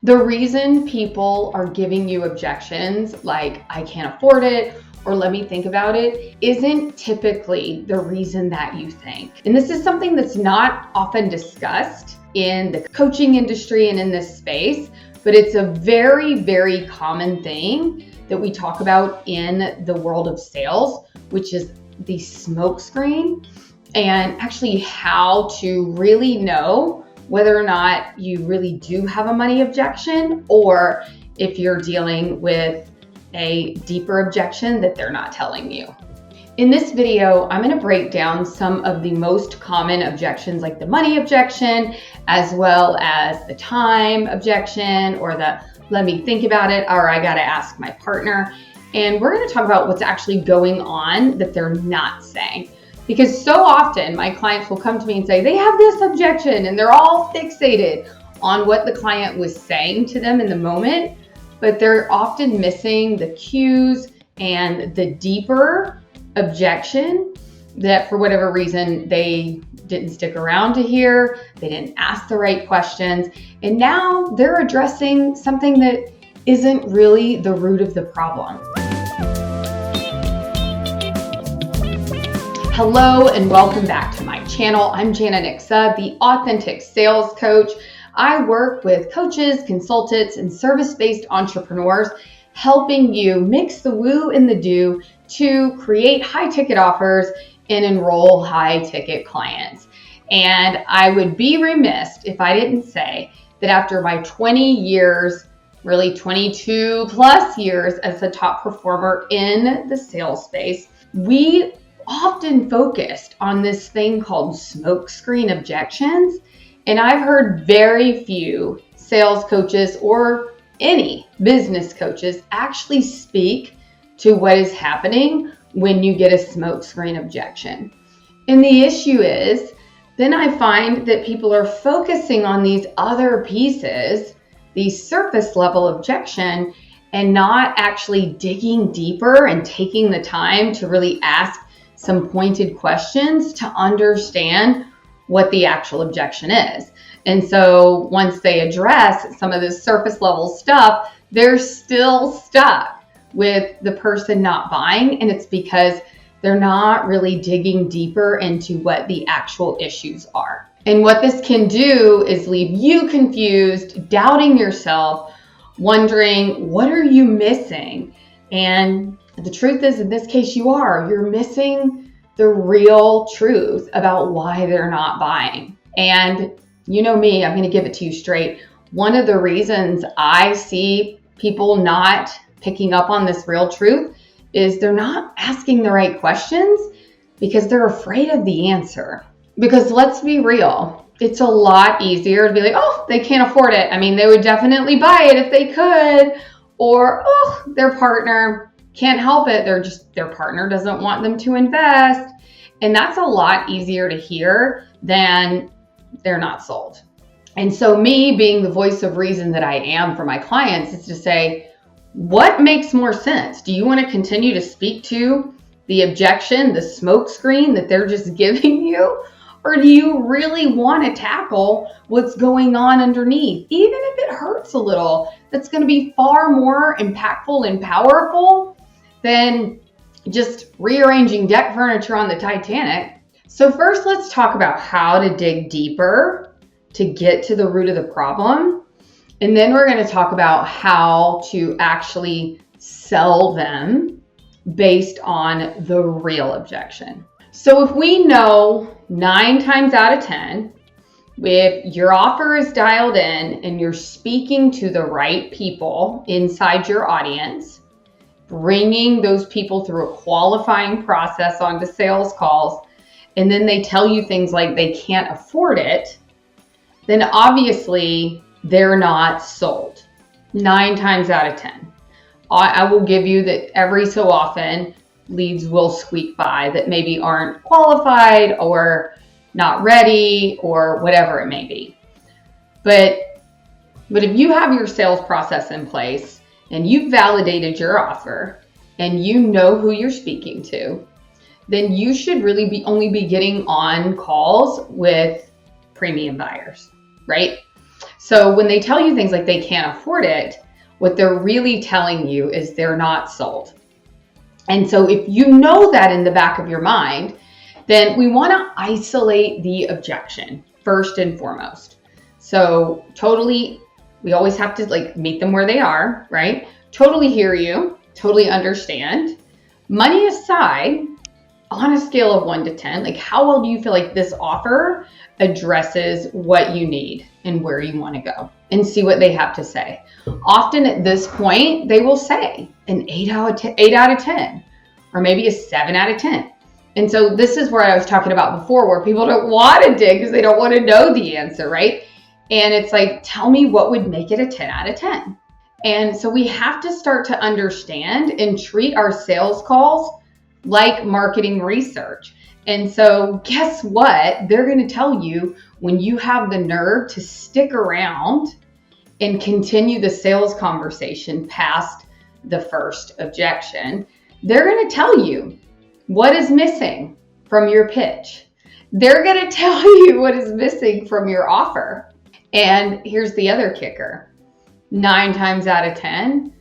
The reason people are giving you objections like, I can't afford it, or let me think about it, isn't typically the reason that you think. And this is something that's not often discussed in the coaching industry and in this space, but it's a very, very common thing that we talk about in the world of sales, which is the smoke screen, and actually how to really know whether or not you really do have a money objection, or if you're dealing with a deeper objection that they're not telling you. In this video, I'm going to break down some of the most common objections, like the money objection, as well as the time objection, or the let me think about it, or I got to ask my partner. And we're going to talk about what's actually going on that they're not saying. Because so often my clients will come to me and say they have this objection, and they're all fixated on what the client was saying to them in the moment, but they're often missing the cues and the deeper objection that for whatever reason they didn't stick around to hear, they didn't ask the right questions, and now they're addressing something that isn't really the root of the problem. Hello and welcome back to my channel. I'm Jana Niksa, the Authentic Sales Coach. I work with coaches, consultants, and service-based entrepreneurs, helping you mix the woo and the do to create high-ticket offers and enroll high-ticket clients. And I would be remiss if I didn't say that after my 20 years, really 22 plus years as a top performer in the sales space, we often focused on this thing called smokescreen objections. And I've heard very few sales coaches or any business coaches actually speak to what is happening when you get a smokescreen objection. And the issue is, then I find that people are focusing on these other pieces, these surface level objection, and not actually digging deeper and taking the time to really ask some pointed questions to understand what the actual objection is. And so once they address some of this surface level stuff, they're still stuck with the person not buying. And it's because they're not really digging deeper into what the actual issues are. And what this can do is leave you confused, doubting yourself, wondering, what are you missing? And the truth is, in this case, you're missing the real truth about why they're not buying. And you know me, I'm going to give it to you straight. One of the reasons I see people not picking up on this real truth is they're not asking the right questions because they're afraid of the answer. Because let's be real, it's a lot easier to be like, oh, they can't afford it. I mean, they would definitely buy it if they could. Or, oh, their partner can't help it. Their partner doesn't want them to invest. And that's a lot easier to hear than they're not sold. And so me being the voice of reason that I am for my clients is to say, what makes more sense? Do you want to continue to speak to the objection, the smoke screen that they're just giving you? Or do you really want to tackle what's going on underneath? Even if it hurts a little, that's going to be far more impactful and powerful than just rearranging deck furniture on the Titanic. So first, let's talk about how to dig deeper to get to the root of the problem. And then we're going to talk about how to actually sell them based on the real objection. So if we know 9 times out of 10, if your offer is dialed in and you're speaking to the right people inside your audience, bringing those people through a qualifying process onto sales calls, and then they tell you things like they can't afford it, then obviously they're not sold 9 times out of 10. I will give you that every so often leads will squeak by that maybe aren't qualified or not ready or whatever it may be. But if you have your sales process in place and you've validated your offer and you know who you're speaking to, then you should really only be getting on calls with premium buyers, right? So when they tell you things like they can't afford it, what they're really telling you is they're not sold. And so if you know that in the back of your mind, then we want to isolate the objection first and foremost. So totally, we always have to like meet them where they are, right? Totally hear you, totally understand. Money aside, on a scale of 1 to 10, like how well do you feel like this offer addresses what you need and where you want to go, and see what they have to say. Often at this point, they will say an 8 out of 10, or maybe a 7 out of 10. And so this is where I was talking about before, where people don't want to dig because they don't want to know the answer, right? And it's like, tell me what would make it a 10 out of 10. And so we have to start to understand and treat our sales calls like marketing research. And so guess what? They're going to tell you when you have the nerve to stick around and continue the sales conversation past the first objection. They're going to tell you what is missing from your pitch. They're going to tell you what is missing from your offer. And here's the other kicker. 9 times out of 10,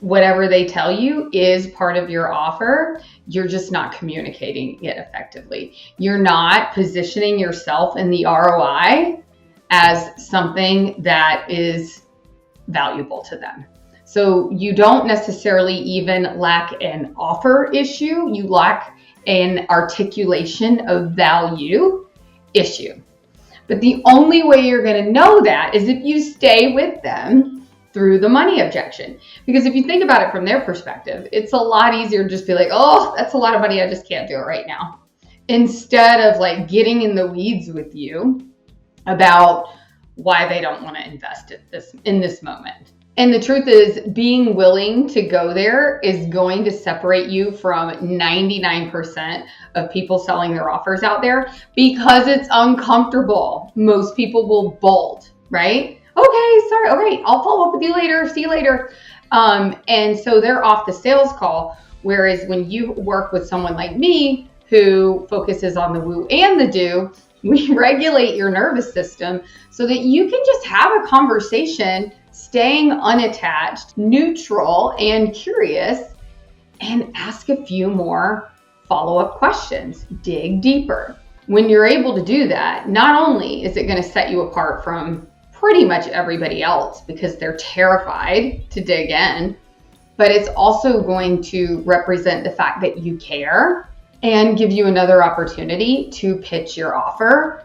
whatever they tell you is part of your offer. You're just not communicating it effectively. You're not positioning yourself in the ROI as something that is valuable to them. So you don't necessarily even lack an offer issue. You lack an articulation of value issue. But the only way you're going to know that is if you stay with them through the money objection. Because if you think about it from their perspective, it's a lot easier to just be like, oh, that's a lot of money, I just can't do it right now. Instead of like getting in the weeds with you about why they don't want to invest in this moment. And the truth is, being willing to go there is going to separate you from 99% of people selling their offers out there, because it's uncomfortable. Most people will bolt, right? Okay, sorry. Okay, I'll follow up with you later. See you later. And so they're off the sales call. Whereas when you work with someone like me who focuses on the woo and the do, we regulate your nervous system so that you can just have a conversation, staying unattached, neutral, and curious, and ask a few more follow-up questions. Dig deeper. When you're able to do that, not only is it going to set you apart from pretty much everybody else because they're terrified to dig in, but it's also going to represent the fact that you care and give you another opportunity to pitch your offer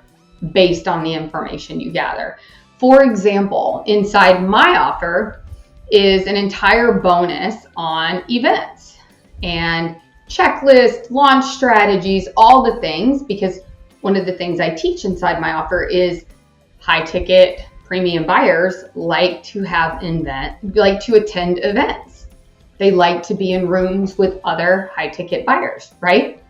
based on the information you gather. For example, inside my offer is an entire bonus on events and checklist, launch strategies, all the things, because one of the things I teach inside my offer is high ticket premium buyers like to attend events. They like to be in rooms with other high ticket buyers, right?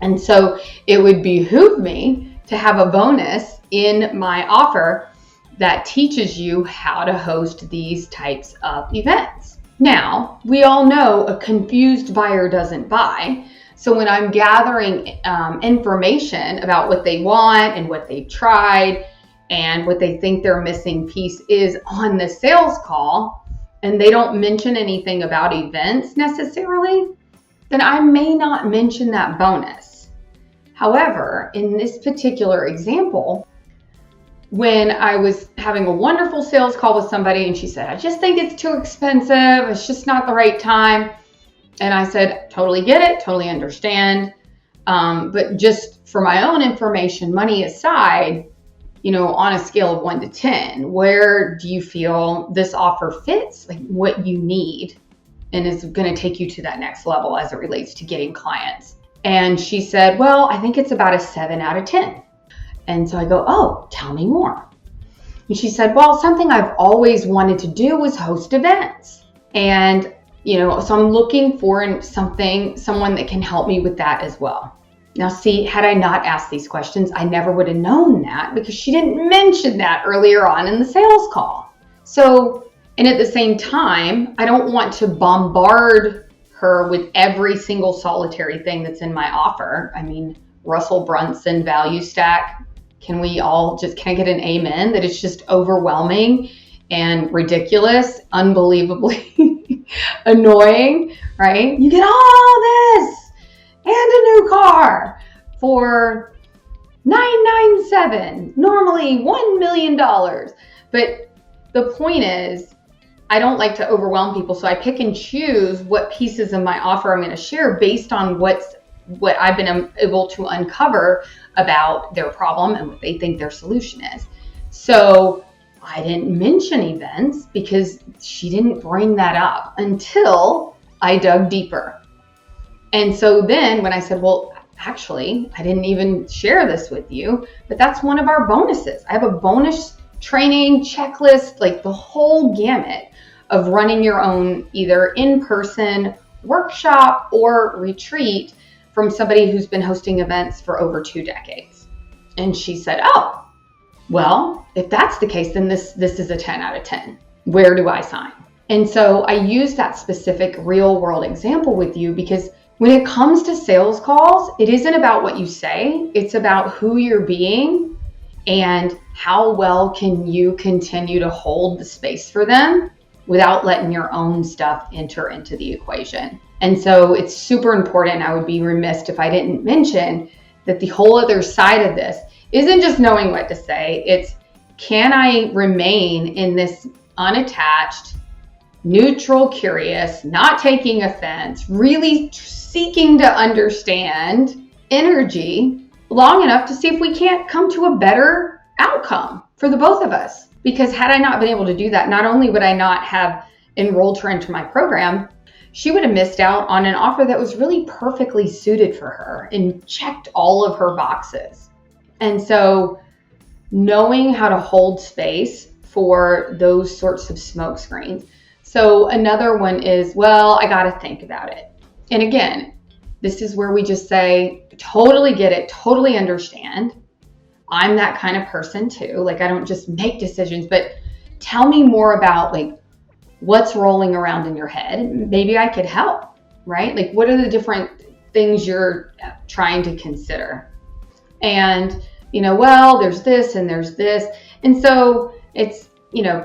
And so it would behoove me to have a bonus in my offer that teaches you how to host these types of events. Now, we all know a confused buyer doesn't buy. So when I'm gathering information about what they want and what they've tried and what they think their missing piece is on the sales call, and they don't mention anything about events necessarily, then I may not mention that bonus. However, in this particular example, when I was having a wonderful sales call with somebody and she said, I just think it's too expensive, it's just not the right time. And I said, totally get it, totally understand. But just for my own information, money aside, on a scale of 1 to 10, where do you feel this offer fits, like what you need, and is going to take you to that next level as it relates to getting clients? And she said, well, I think it's about a 7 out of 10. And so I go, oh, tell me more. And she said, well, something I've always wanted to do was host events. And, so I'm looking for someone that can help me with that as well. Now, see, had I not asked these questions, I never would have known that because she didn't mention that earlier on in the sales call. So, and at the same time, I don't want to bombard her with every single solitary thing that's in my offer. I mean, Russell Brunson value stack, Can I get an amen that it's just overwhelming and ridiculous, unbelievably annoying, right? You get all this and a new car for $997, normally $1 million. But the point is, I don't like to overwhelm people, so I pick and choose what pieces of my offer I'm going to share based on what I've been able to uncover about their problem and what they think their solution is. So I didn't mention events because she didn't bring that up until I dug deeper. And so then when I said, well, actually, I didn't even share this with you, but that's one of our bonuses. I have a bonus training checklist, like the whole gamut of running your own either in-person workshop or retreat from somebody who's been hosting events for over 2 decades. And she said, oh, well, if that's the case, then this is a 10 out of 10. Where do I sign? And so I use that specific real world example with you because when it comes to sales calls, it isn't about what you say. It's about who you're being and how well can you continue to hold the space for them without letting your own stuff enter into the equation. And so it's super important. I would be remiss if I didn't mention that the whole other side of this isn't just knowing what to say. It's, can I remain in this unattached, neutral, curious, not taking offense, really seeking to understand energy long enough to see if we can't come to a better outcome for the both of us? Because had I not been able to do that, not only would I not have enrolled her into my program, she would have missed out on an offer that was really perfectly suited for her and checked all of her boxes. And so knowing how to hold space for those sorts of smoke screens. So another one is, well, I got to think about it. And again, this is where we just say, totally get it, totally understand. I'm that kind of person too. Like, I don't just make decisions, but tell me more about like what's rolling around in your head. Maybe I could help, right? Like, what are the different things you're trying to consider? And, well, there's this and there's this. And so it's,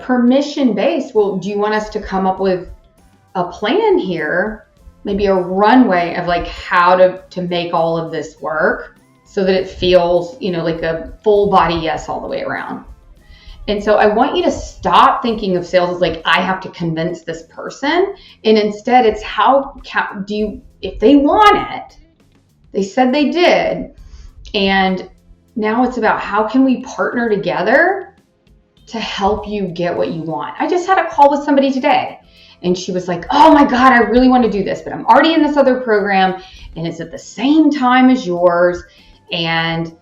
permission based. Well, do you want us to come up with a plan here? Maybe a runway of like how to make all of this work so that it feels, like a full body yes all the way around. And so I want you to stop thinking of sales as like, I have to convince this person. And instead it's if they want it, they said they did. And now it's about how can we partner together to help you get what you want. I just had a call with somebody today and she was like, oh my God, I really want to do this, but I'm already in this other program and it's at the same time as yours. And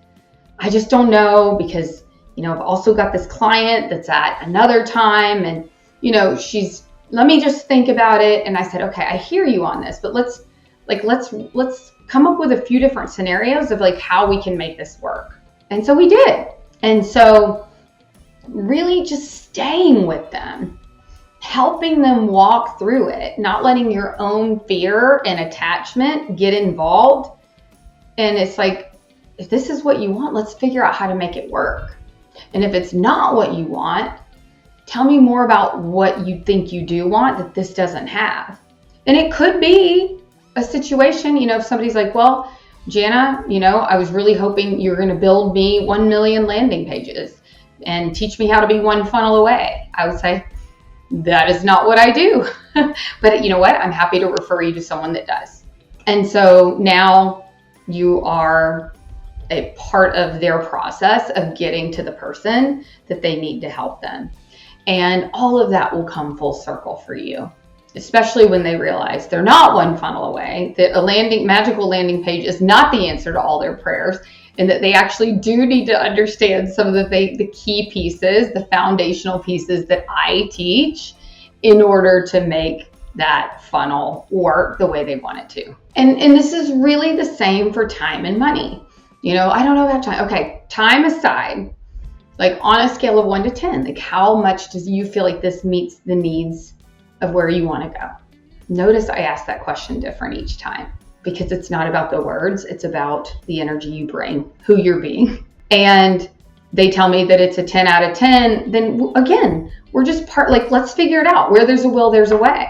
I just don't know because, I've also got this client that's at another time and, let me just think about it. And I said, okay, I hear you on this, but let's come up with a few different scenarios of like how we can make this work. And so we did. And so really just staying with them, helping them walk through it, not letting your own fear and attachment get involved. And it's like, if this is what you want, let's figure out how to make it work. And if it's not what you want, tell me more about what you think you do want that this doesn't have. And it could be a situation, if somebody's like, well, Jana, I was really hoping you're going to build me 1 million landing pages and teach me how to be one funnel away. I would say, that is not what I do. But you know what? I'm happy to refer you to someone that does. And so now you are a part of their process of getting to the person that they need to help them. And all of that will come full circle for you, especially when they realize they're not one funnel away, that a magical landing page is not the answer to all their prayers, and that they actually do need to understand some of the key pieces, the foundational pieces that I teach in order to make that funnel work the way they want it to. And this is really the same for time and money. I don't know about time. Okay, time aside, like on a scale of 1 to 10, like how much do you feel like this meets the needs of where you want to go? Notice I ask that question different each time because it's not about the words, it's about the energy you bring, who you're being. And they tell me that it's a 10 out of 10, then again, we're just let's figure it out. Where there's a will, there's a way.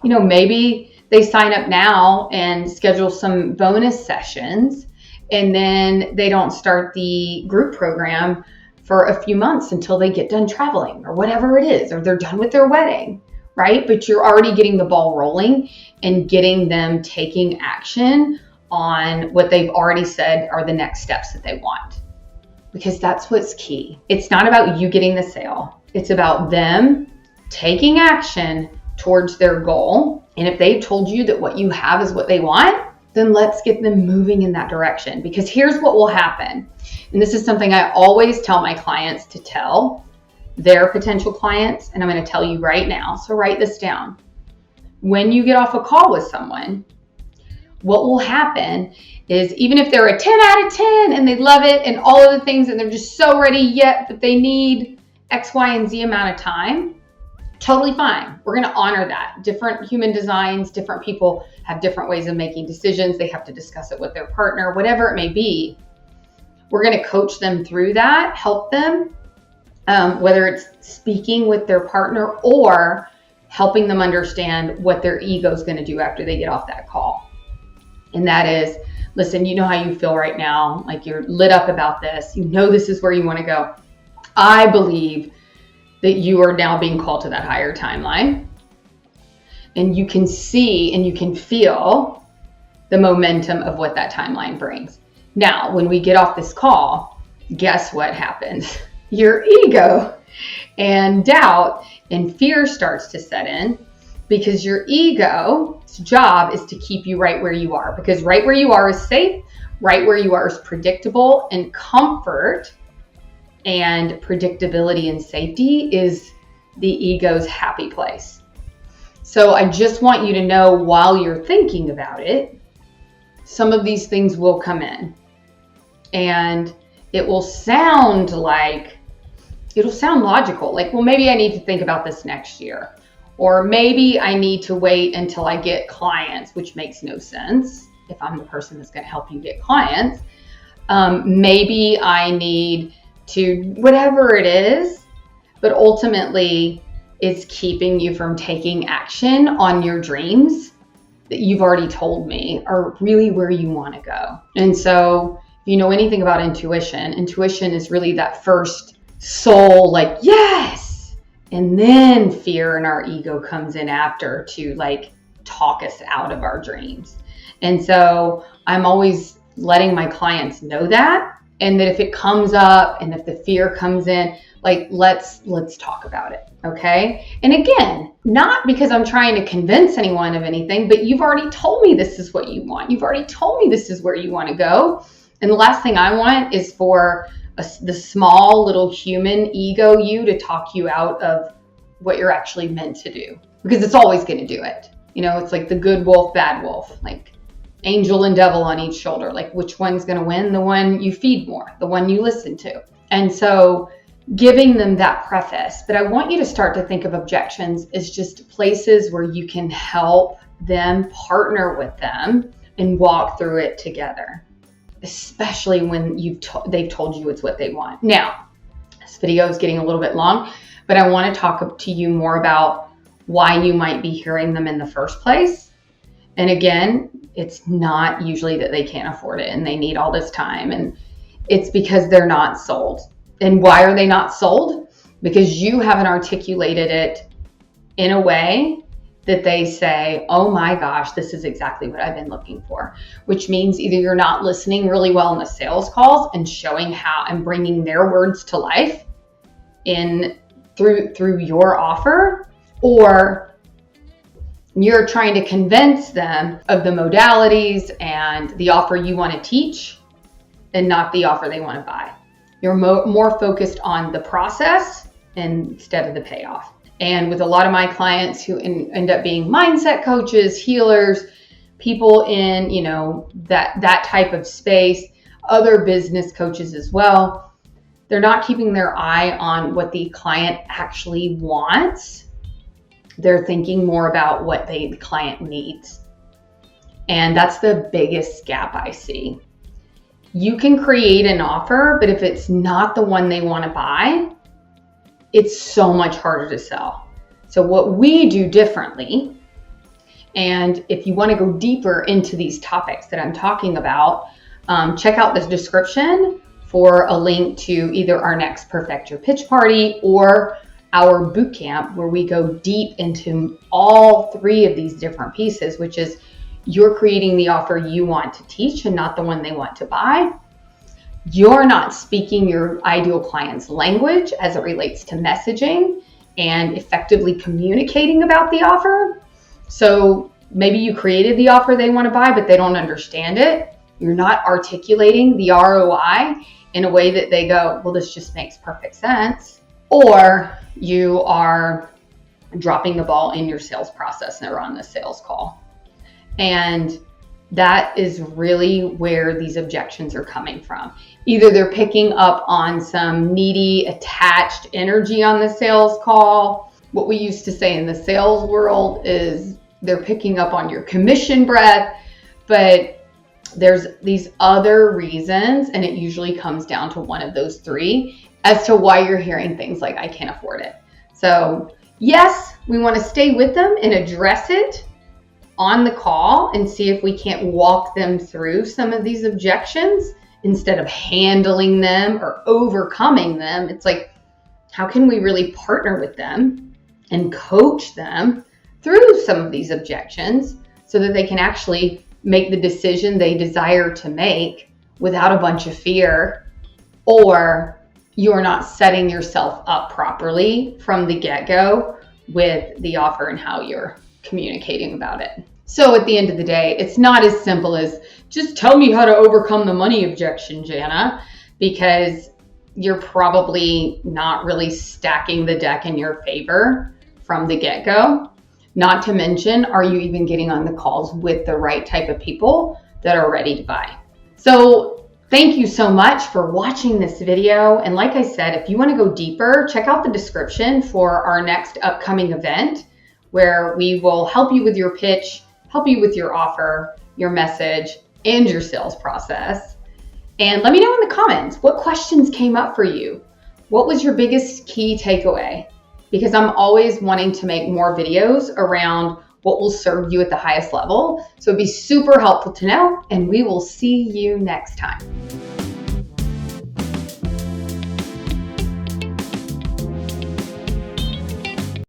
Maybe they sign up now and schedule some bonus sessions, and then they don't start the group program for a few months until they get done traveling or whatever it is, or they're done with their wedding, right? But you're already getting the ball rolling and getting them taking action on what they've already said are the next steps that they want. Because that's what's key. It's not about you getting the sale. It's about them taking action towards their goal. And if they've told you that what you have is what they want, then let's get them moving in that direction. Because here's what will happen. And this is something I always tell my clients to tell their potential clients. And I'm going to tell you right now. So write this down. When you get off a call with someone, what will happen is, even if they're a 10 out of 10 and they love it and all of the things and they're just so ready yet, but they need X, Y, and Z amount of time, totally fine. We're going to honor that. Different human designs, different people have different ways of making decisions. They have to discuss it with their partner, whatever it may be. We're going to coach them through that, help them, whether it's speaking with their partner or helping them understand what their ego is going to do after they get off that call. And that is, listen, you know how you feel right now, like you're lit up about this. You know this is where you want to go. I believe that you are now being called to that higher timeline. And you can see and you can feel the momentum of what that timeline brings. Now, when we get off this call, guess what happens? Your ego and doubt and fear starts to set in, because your ego's job is to keep you right where you are, because right where you are is safe, right where you are is predictable, and comfort and predictability and safety is the ego's happy place. So I just want you to know, while you're thinking about it, some of these things will come in, and it'll sound logical. Like, well, maybe I need to think about this next year. Or maybe I need to wait until I get clients, which makes no sense if I'm the person that's going to help you get clients. Maybe I need to, whatever it is, but ultimately it's keeping you from taking action on your dreams that you've already told me are really where you want to go. And so if you know anything about intuition is really that first soul, like, yes. And then fear and our ego comes in after to talk us out of our dreams. And so I'm always letting my clients know that, and that if it comes up and if the fear comes in, let's talk about it. Okay. And again, not because I'm trying to convince anyone of anything, but you've already told me this is what you want. You've already told me this is where you want to go. And the last thing I want is for the small little human ego you to talk you out of what you're actually meant to do, because it's always going to do it. It's like the good wolf, bad wolf, like angel and devil on each shoulder. Like, which one's going to win? The one you feed more, the one you listen to. And so giving them that preface, but I want you to start to think of objections as just places where you can help them, partner with them, and walk through it together. Especially when they've told you it's what they want. Now, this video is getting a little bit long, but I want to talk to you more about why you might be hearing them in the first place. And again, it's not usually that they can't afford it and they need all this time, and it's because they're not sold. And why are they not sold? Because you haven't articulated it in a way that they say, oh my gosh, this is exactly what I've been looking for, which means either you're not listening really well in the sales calls and showing how and bringing their words to life through your offer, or you're trying to convince them of the modalities and the offer you want to teach and not the offer they want to buy. You're more focused on the process instead of the payoff. And with a lot of my clients who end up being mindset coaches, healers, people in, that type of space, other business coaches as well, they're not keeping their eye on what the client actually wants. They're thinking more about what the client needs. And that's the biggest gap I see. You can create an offer, but if it's not the one they want to buy, it's so much harder to sell. So what we do differently, and if you want to go deeper into these topics that I'm talking about, check out this description for a link to either our next Perfect Your Pitch Party or our boot camp, where we go deep into all three of these different pieces, which is you're creating the offer you want to teach and not the one they want to buy. You're not speaking your ideal client's language as it relates to messaging and effectively communicating about the offer. So maybe you created the offer they want to buy, but they don't understand it. You're not articulating the ROI in a way that they go, well, this just makes perfect sense. Or you are dropping the ball in your sales process and they're on the sales call. And that is really where these objections are coming from. Either they're picking up on some needy, attached energy on the sales call. What we used to say in the sales world is they're picking up on your commission breath, but there's these other reasons, and it usually comes down to one of those three as to why you're hearing things like, I can't afford it. So yes, we want to stay with them and address it on the call and see if we can't walk them through some of these objections instead of handling them or overcoming them. It's like, how can we really partner with them and coach them through some of these objections so that they can actually make the decision they desire to make without a bunch of fear, or you're not setting yourself up properly from the get-go with the offer and how you're communicating about it. So at the end of the day, it's not as simple as just tell me how to overcome the money objection, Jana, because you're probably not really stacking the deck in your favor from the get-go. Not to mention, are you even getting on the calls with the right type of people that are ready to buy? So thank you so much for watching this video. And like I said, if you want to go deeper, check out the description for our next upcoming event, where we will help you with your pitch, help you with your offer, your message, and your sales process. And let me know in the comments, what questions came up for you? What was your biggest key takeaway? Because I'm always wanting to make more videos around what will serve you at the highest level. So it'd be super helpful to know, and we will see you next time.